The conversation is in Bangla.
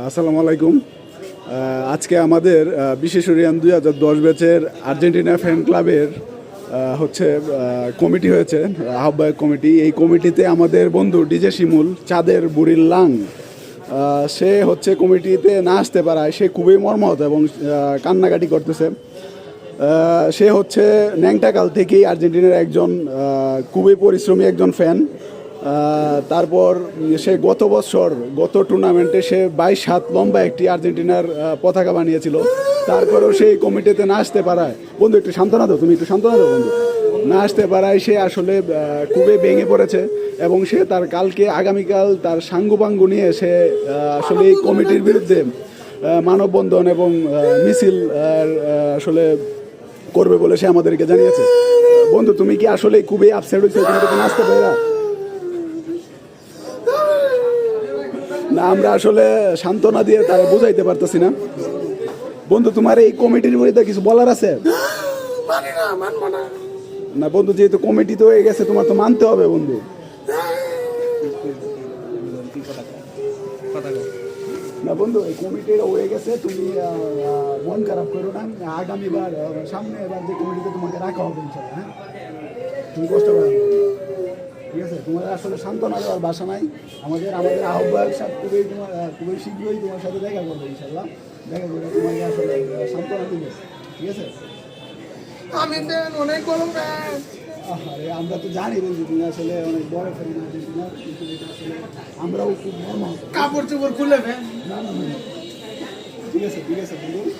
আসসালামু আলাইকুম। আজকে আমাদের বিশেষ অরিয়ান 2010 ব্যাচের আর্জেন্টিনা ফ্যান ক্লাবের হচ্ছে কমিটি হয়েছে, আহ্বায়ক কমিটি। এই কমিটিতে আমাদের বন্ধু ডিজে শিমুল চাঁদের বুড়ির লাং, সে হচ্ছে কমিটিতে না আসতে পারায় সে খুবই মর্মাহত এবং কান্নাকাটি করতেছে। সে হচ্ছে ন্যাংটাকাল থেকেই আর্জেন্টিনার একজন খুবই পরিশ্রমী একজন ফ্যান। তারপর সে গত টুর্নামেন্টে সে 22 হাত লম্বা একটি আর্জেন্টিনার পতাকা বানিয়েছিল। তারপরেও সেই কমিটিতে না আসতে পারায়, বন্ধু একটু সান্ত্বনা দাও, তুমি একটু সান্ত্বনা দাও বন্ধু, না আসতে পারায় সে আসলে খুবই ভেঙে পড়েছে এবং সে তার আগামীকাল তার সাঙ্গুপাঙ্গু নিয়ে সে আসলে এই কমিটির বিরুদ্ধে মানববন্ধন এবং মিছিল আসলে করবে বলে সে আমাদেরকে জানিয়েছে। বন্ধু তুমি কি আসলে খুবই আপসেট হয়েছে কমিটিতে না আসতে পারা? না, আমরা আসলে সান্ত্বনা দিয়ে তারা বুঝাইতে পারতেছি না। বন্ধু তোমার এই কমিটির বিরুদ্ধে কিছু বলার আছে? না বন্ধু, যেহেতু কমিটি তো হয়ে গেছে তোমার তো মানতে হবে বন্ধু। না বন্ধু, এই কমিটির হয়ে গেছে, তুমি মন খারাপ করো না। আগামীবার সামনে এবার যে কমিটিতে তোমাকে রাখা হবে ইনশাআল্লাহ, হ্যাঁ তুমি কষ্ট করো, ঠিক আছে? তোমার আসলে সান্ত্বনা দেওয়ার বাসা নাই। আমাদের আহ্বায়ক সাহেব খুবই শীঘ্রই তোমার সাথে দেখা করবে ইনশাল্লাহ। দেখা করে তোমাকে আসলে সান্ত্বনা দিবে, ঠিক আছে? আমি অনেক বড় ফ্যান। আরে আমরা তো জানি বন্ধু তুমি আসলে অনেক বড় ফ্যান আর্জেন্টিনার, কিন্তু এটা আসলে আমরাও খুব মর্মাহত। কাপড় চোপড় খুলে ফ্যান। না, ঠিক আছে বন্ধু।